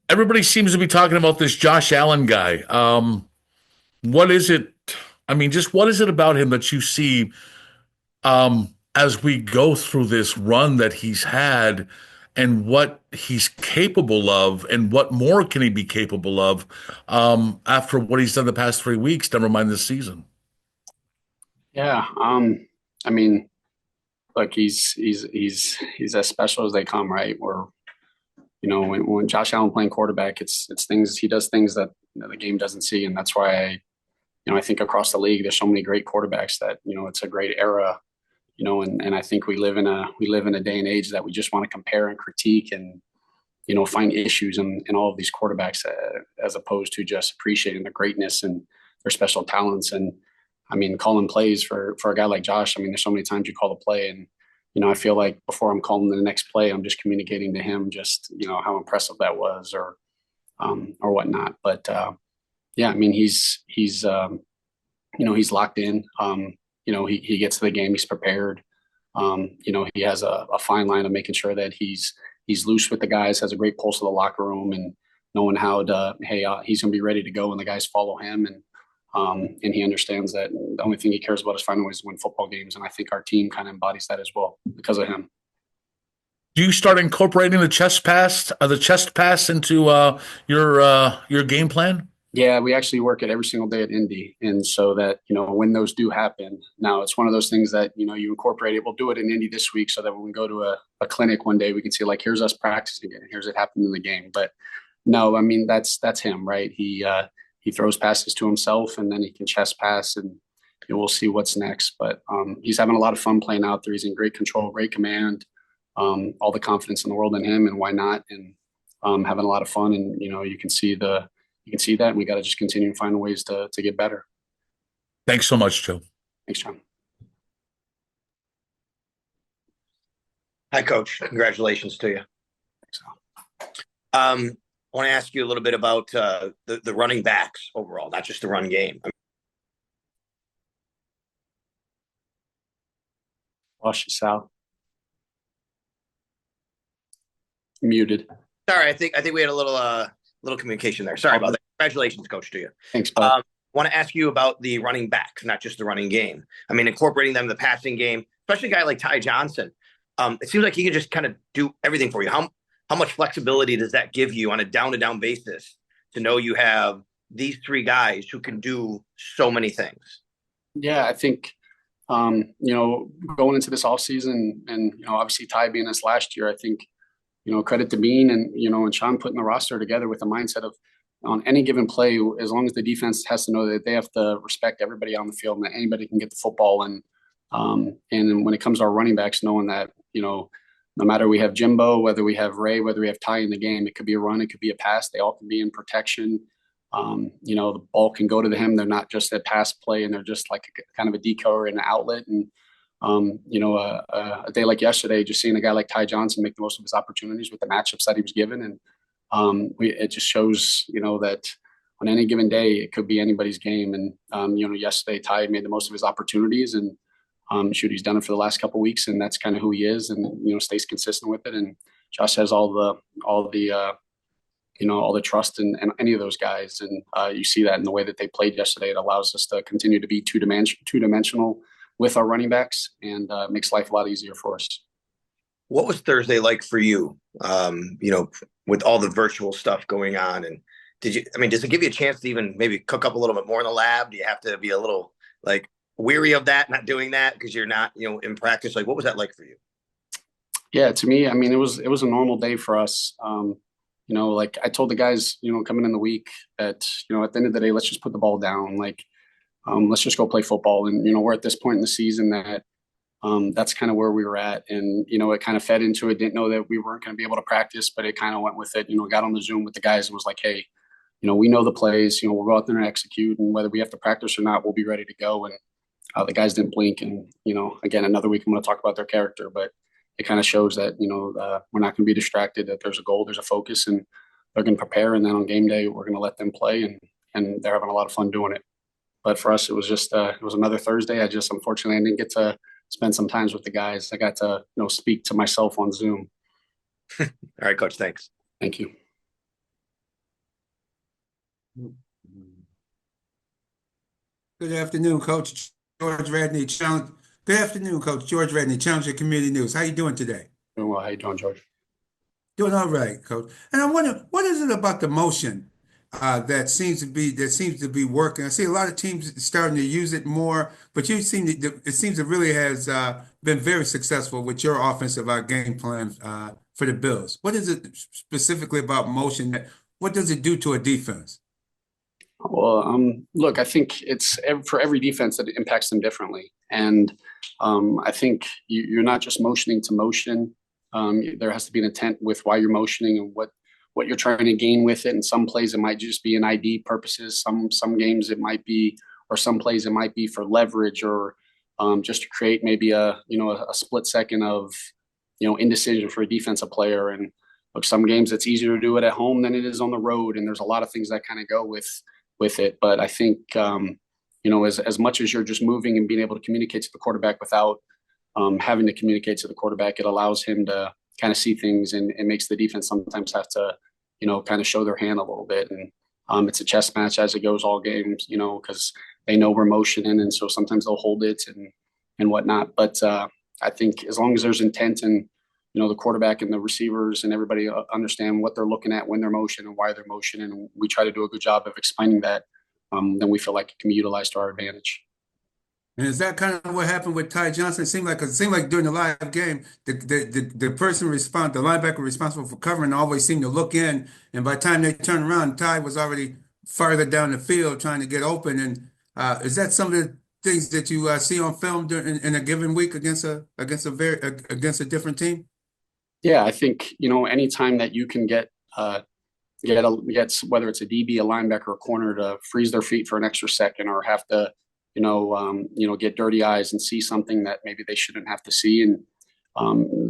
Everybody seems to be talking about this Josh Allen guy. What is it? I mean, just what is it about him that you see as we go through this run that he's had and what he's capable of and what more can he be capable of after what he's done the past 3 weeks, never mind this season? Yeah, I mean, look, he's as special as they come, right? Where when Josh Allen playing quarterback, it's things he does things that the game doesn't see, and that's why I think across the league there's so many great quarterbacks that it's a great era, and I think we live in a day and age that we just want to compare and critique and find issues in all of these quarterbacks as opposed to just appreciating the greatness and their special talents. And I mean, calling plays for a guy like Josh. I mean, there's so many times you call a play, and I feel like before I'm calling the next play, I'm just communicating to him just how impressive that was or whatnot. But yeah, I mean, he's locked in. He gets to the game, he's prepared. He has a fine line of making sure that he's loose with the guys, has a great pulse of the locker room, and knowing how to he's going to be ready to go when the guys follow him, and he understands that the only thing he cares about is finding ways to win football games, and I think our team kind of embodies that as well because of him. Do you start incorporating the chest pass into your game plan? Yeah, we actually work it every single day at Indy, and so that when those do happen, now it's one of those things that you incorporate it. We'll do it in Indy this week, so that when we go to a clinic one day, we can see like here's us practicing it, and here's it happening in the game. But no, I mean that's him, right? He throws passes to himself, and then he can chest pass, and we'll see what's next. But he's having a lot of fun playing out there. He's in great control, great command, all the confidence in the world in him, and why not? And having a lot of fun, and you can see that, and we got to just continue to find ways to get better. Thanks so much, Joe. Thanks, John. Hi, Coach. Congratulations to you. Thanks, Al. I want to ask you a little bit about the running backs overall, not just the run game. Lost you, Sal. Muted. Sorry, I think we had a little communication there. Sorry about that. Congratulations, Coach, to you. Thanks, bud. Want to ask you about the running backs, not just the running game. I mean, incorporating them in the passing game, especially a guy like Ty Johnson. It seems like he can just kind of do everything for you. How much flexibility does that give you on a down-to-down basis to know you have these three guys who can do so many things? Yeah, I think going into this offseason and obviously Ty being this last year, I think credit to Bean and Sean putting the roster together with the mindset of on any given play, as long as the defense has to know that they have to respect everybody on the field and that anybody can get the football. And when it comes to our running backs, knowing that, no matter we have Jimbo, whether we have Ray, whether we have Ty in the game, it could be a run, it could be a pass. They all can be in protection. The ball can go to him. They're not just a pass play, and they're just like kind of a decoy or an outlet. And a day like yesterday, just seeing a guy like Ty Johnson make the most of his opportunities with the matchups that he was given, and it just shows that on any given day it could be anybody's game. And yesterday Ty made the most of his opportunities, and he's done it for the last couple of weeks, and that's kind of who he is, and stays consistent with it. And Josh has all the trust in any of those guys, and you see that in the way that they played yesterday. It allows us to continue to be two-dimensional with our running backs, and makes life a lot easier for us. What was Thursday like for you? With all the virtual stuff going on, and does it give you a chance to even maybe cook up a little bit more in the lab? Do you have to be a little like weary of that, not doing that because you're not, in practice? Like, what was that like for you? Yeah, to me, I mean, it was a normal day for us. Like I told the guys, coming in the week that, at the end of the day, let's just put the ball down. Like, let's just go play football. And, we're at this point in the season that that's kind of where we were at. And, it kind of fed into it. Didn't know that we weren't going to be able to practice, but it kind of went with it. Got on the Zoom with the guys and was like, hey, we know the plays, we'll go out there and execute. And whether we have to practice or not, we'll be ready to go. And the guys didn't blink. And, again, another week I'm going to talk about their character, but it kind of shows that, we're not going to be distracted, that there's a goal, there's a focus, and they're going to prepare. And then on game day, we're going to let them play, and they're having a lot of fun doing it. But for us, it was just, it was another Thursday. Unfortunately, I didn't get to spend some times with the guys. I got to, speak to myself on Zoom. All right, Coach, thanks. Thank you. Good afternoon, Coach George Radney. Challenge. Good afternoon, Coach George Radney, Challenger Community News. How you doing today? Doing well. How you doing, George? Doing all right, Coach. And I wonder, what is it about the motion that seems to be working? I see a lot of teams starting to use it more, but it seems it really has been very successful with your offensive game plan for the Bills. What is it specifically about motion what does it do to a defense? Well, look, I think for every defense that it impacts them differently, and I think you're not just motioning to motion. There has to be an intent with why you're motioning and what you're trying to gain with it. And some plays it might just be an ID purposes. Some games it might be, or some plays it might be for leverage or just to create maybe a split second of indecision for a defensive player. And look, some games it's easier to do it at home than it is on the road, and there's a lot of things that kind of go with it. But I think as much as you're just moving and being able to communicate to the quarterback without having to communicate to the quarterback, it allows him to kind of see things and makes the defense sometimes have to kind of show their hand a little bit. And it's a chess match as it goes all games, because they know we're motioning, and so sometimes they'll hold it and whatnot. But I think as long as there's intent and the quarterback and the receivers and everybody understand what they're looking at when they're motioning and why they're motioning, and we try to do a good job of explaining that, then we feel like it can be utilized to our advantage. And is that kind of what happened with Ty Johnson? It seemed like during the live game, the linebacker responsible for covering always seemed to look in, and by the time they turned around, Ty was already farther down the field trying to get open. And is that some of the things that you see on film in a given week against a different team? Yeah, I think anytime that you can get whether it's a DB, a linebacker, or a corner to freeze their feet for an extra second or have to get dirty eyes and see something that maybe they shouldn't have to see. And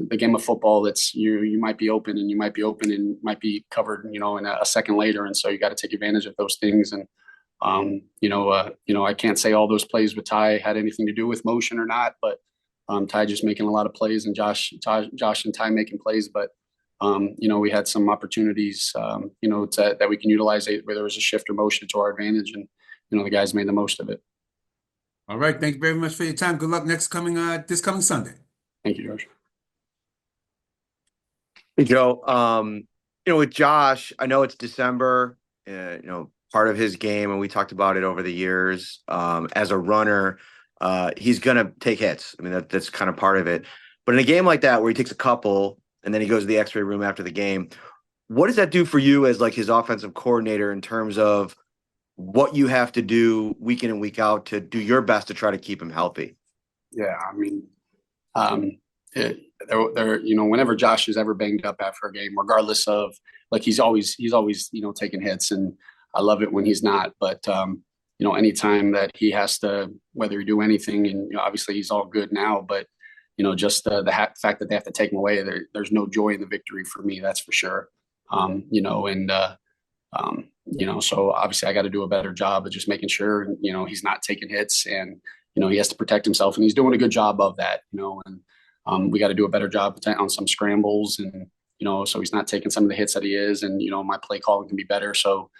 the game of football, it's you might be open and you might be open and might be covered, in a second later. And so you got to take advantage of those things. And I can't say all those plays with Ty had anything to do with motion or not, but Ty just making a lot of plays and Josh and Ty making plays. But we had some opportunities, that we can utilize it, where there was a shift or motion to our advantage, and the guys made the most of it. All right. Thank you very much for your time. Good luck this coming Sunday. Thank you, George. Hey, Joe. With Josh, I know it's December, part of his game, and we talked about it over the years. As a runner, he's going to take hits. I mean, that's kind of part of it. But in a game like that, where he takes a couple and then he goes to the x-ray room after the game, what does that do for you as like his offensive coordinator in terms of what you have to do week in and week out to do your best to try to keep him healthy? Yeah, I mean, whenever Josh is ever banged up after a game, regardless of like he's always taking hits, and I love it when he's not. But anytime that he has to, whether he do anything, and obviously he's all good now, but just the fact that they have to take him away, there's no joy in the victory for me, that's for sure. So obviously I got to do a better job of just making sure, he's not taking hits, and, he has to protect himself, and he's doing a good job of that, and we got to do a better job on some scrambles, and, so he's not taking some of the hits that he is, and, my play calling can be better. So,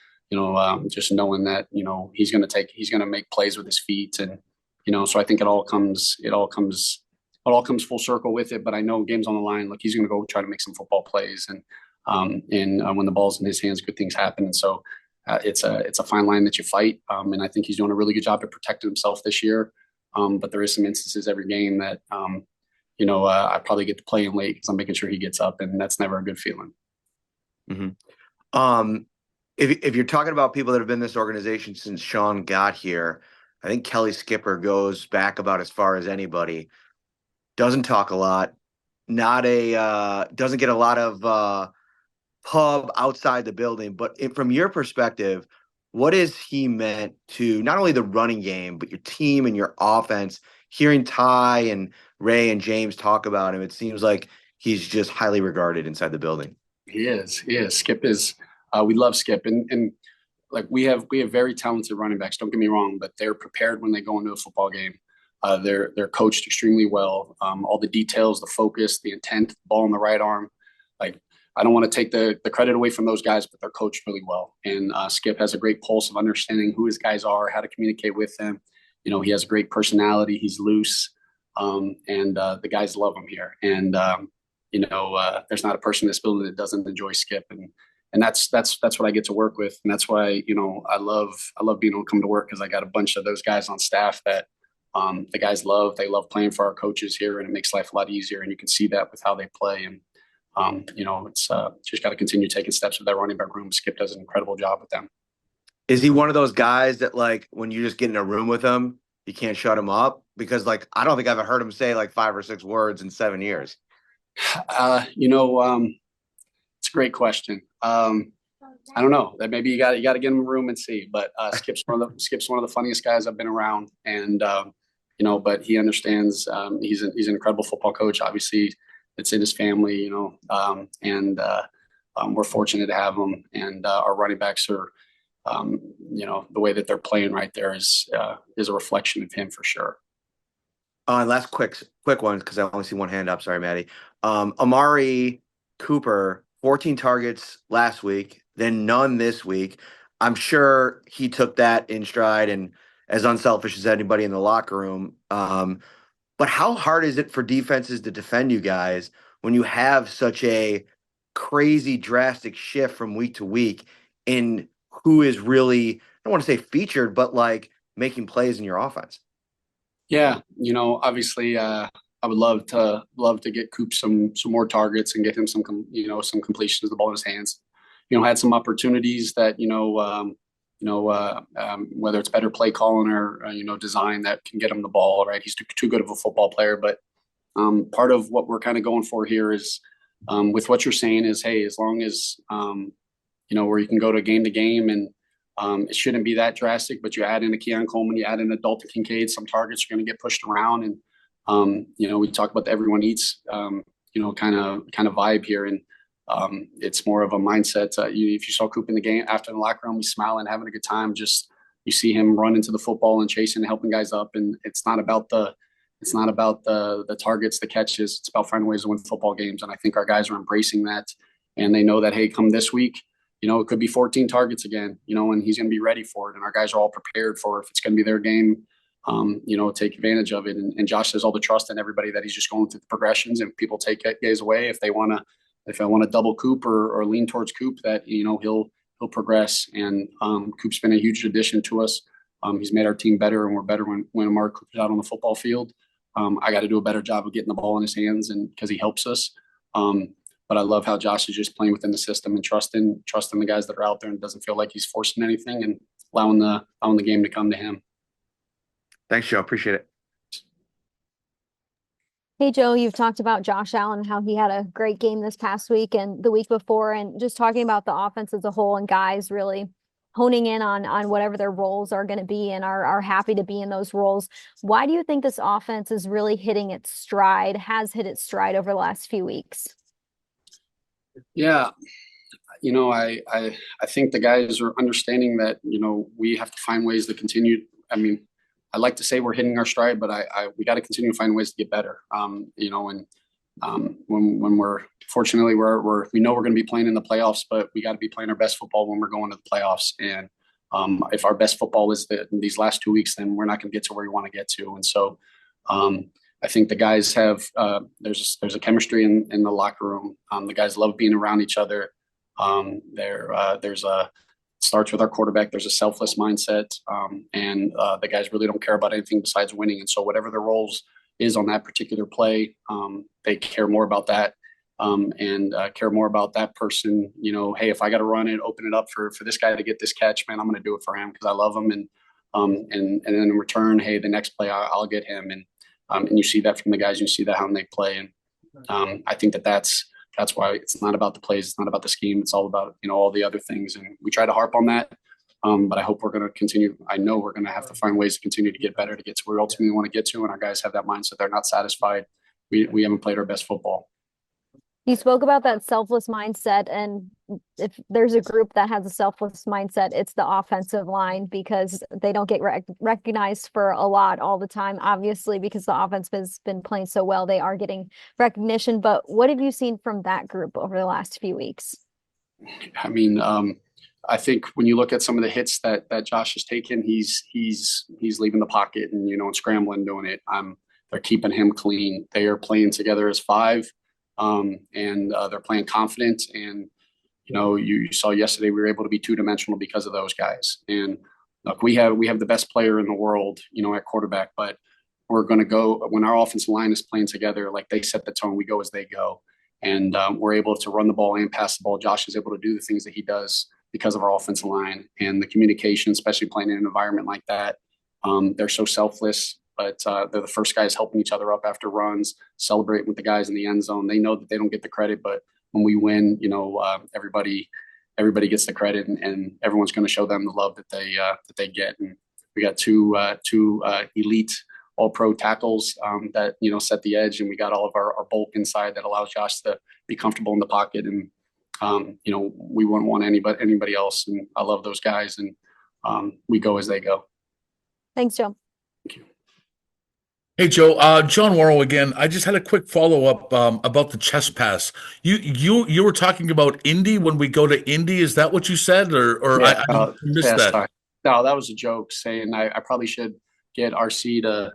just knowing that, he's going to make plays with his feet, and, so I think it all comes full circle with it. But I know games on the line, look, he's going to go try to make some football plays, and when the ball's in his hands, good things happen. And so it's a fine line that you fight. And I think he's doing a really good job at protecting himself this year. But there is some instances every game that, I probably get to play him late because I'm making sure he gets up, and that's never a good feeling. Mm-hmm. If you're talking about people that have been in this organization since Sean got here, I think Kelly Skipper goes back about as far as anybody. Doesn't talk a lot. Doesn't get a lot of pub outside the building. But from your perspective, what has he meant to not only the running game, but your team and your offense? Hearing Ty and Ray and James talk about him, it seems like he's just highly regarded inside the building. He is. Skip is. We love Skip, and like we have very talented running backs. Don't get me wrong, but they're prepared when they go into a football game. They're coached extremely well. All the details, the focus, the intent, the ball in the right arm. Like I don't want to take the credit away from those guys, but they're coached really well. And Skip has a great pulse of understanding who his guys are, how to communicate with them. He has a great personality. He's loose, and the guys love him here. And there's not a person in this building that doesn't enjoy Skip, and that's what I get to work with, and that's why I love being able to come to work, because I got a bunch of those guys on staff that the guys love. They love playing for our coaches here, and it makes life a lot easier. And you can see that with how they play. And it's just got to continue taking steps with that running back room. Skip does an incredible job with them. Is he one of those guys that, like, when you just get in a room with him, you can't shut him up? Because, like, I don't think I've heard him say like 5 or 6 words in 7 years. It's a great question. I don't know. That maybe you got to get him in a room and see. But Skip's one of the funniest guys I've been around, and but he understands. He's an incredible football coach. Obviously, it's in his family, and we're fortunate to have him. And our running backs are, the way that they're playing right there is a reflection of him for sure. Last quick one, because I only see one hand up. Sorry, Maddie. Amari Cooper, 14 targets last week, then none this week. I'm sure he took that in stride and as unselfish as anybody in the locker room. But how hard is it for defenses to defend you guys when you have such a crazy, drastic shift from week to week in who is really, I don't want to say featured, but like making plays in your offense? Yeah, obviously, I would love to get Coop some more targets and get him some completions of the ball in his hands. Had some opportunities that whether it's better play calling or design that can get him the ball. Right, he's too good of a football player. But part of what we're kind of going for here is with what you're saying is, hey, as long as where you can go to game and it shouldn't be that drastic, but you add in a Keon Coleman, you add in a Dalton Kincaid, some targets are going to get pushed around. And, we talk about the everyone eats, kind of vibe here. And it's more of a mindset. If you saw Coop in the game after the locker room, he's smiling, having a good time. Just, you see him run into the football and chasing and helping guys up. And it's not about the targets, the catches. It's about finding ways to win football games. And I think our guys are embracing that. And they know that, hey, come this week, it could be 14 targets again, and he's going to be ready for it. And our guys are all prepared for it. If it's going to be their game, take advantage of it. And Josh has all the trust in everybody that he's just going through the progressions, and people take guys away. If I want to double Coop or lean towards Coop, that, he'll progress. And Coop's been a huge addition to us. He's made our team better, and we're better when Amari Cooper's out on the football field. I got to do a better job of getting the ball in his hands, and because he helps us. But I love how Josh is just playing within the system and trusting the guys that are out there, and doesn't feel like he's forcing anything, and allowing the game to come to him. Thanks, Joe. Appreciate it. Hey, Joe, you've talked about Josh Allen, how he had a great game this past week and the week before, and just talking about the offense as a whole and guys really honing in on whatever their roles are going to be and are happy to be in those roles. Why do you think this offense is really has hit its stride over the last few weeks? Yeah, I think the guys are understanding that, we have to find ways to continue. I mean, I like to say we're hitting our stride, but we got to continue to find ways to get better. And when we're fortunately we know we're going to be playing in the playoffs, but we got to be playing our best football when we're going to the playoffs. And if our best football is these last 2 weeks, then we're not going to get to where we want to get to. And so I think the guys have there's a chemistry in the locker room. The guys love being around each other. It starts with our quarterback. There's a selfless mindset, and the guys really don't care about anything besides winning. And so whatever their roles is on that particular play, they care more about that, and care more about that person. Hey, if I got to run it, open it up for this guy to get this catch, man, I'm going to do it for him because I love him. And then in return, hey, the next play I'll get him. And you see that from the guys. You see that how they play. And I think that's why it's not about the plays. It's not about the scheme. It's all about, all the other things. And we try to harp on that. But I hope we're going to continue. I know we're going to have to find ways to continue to get better, to get to where we ultimately want to get to. And our guys have that mindset. They're not satisfied. We haven't played our best football. You spoke about that selfless mindset, and if there's a group that has a selfless mindset, it's the offensive line, because they don't get recognized for a lot all the time. Obviously, because the offense has been playing so well, they are getting recognition. But what have you seen from that group over the last few weeks? I mean, I think when you look at some of the hits that Josh has taken, he's leaving the pocket and and scrambling, doing it. They're keeping him clean. They are playing together as five, and they're playing confident. And you saw yesterday we were able to be two-dimensional because of those guys. And look, we have the best player in the world, at quarterback, but we're going to go when our offensive line is playing together. Like, they set the tone, we go as they go, and we're able to run the ball and pass the ball. Josh is able to do the things that he does because of our offensive line and the communication, especially playing in an environment like that. They're so selfless, but they're the first guys helping each other up after runs, celebrating with the guys in the end zone. They know that they don't get the credit, but when we win, everybody gets the credit, and everyone's going to show them the love that they get. And we got two elite all-pro tackles that set the edge, and we got all of our bulk inside that allows Josh to be comfortable in the pocket. And we wouldn't want anybody else. And I love those guys, and we go as they go. Thanks, Joe. Thank you. Hey, Joe, John Worrell again. I just had a quick follow-up about the chest pass. You were talking about Indy when we go to Indy. Is that what you said, or Yeah, I missed yeah, that? sorry. No, that was a joke, saying I probably should get RC to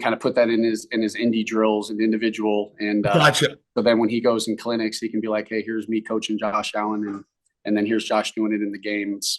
kind of put that in his Indy drills and individual, and Gotcha. so then when he goes in clinics, he can be like, hey, here's me coaching Josh Allen, and then here's Josh doing it in the game. It's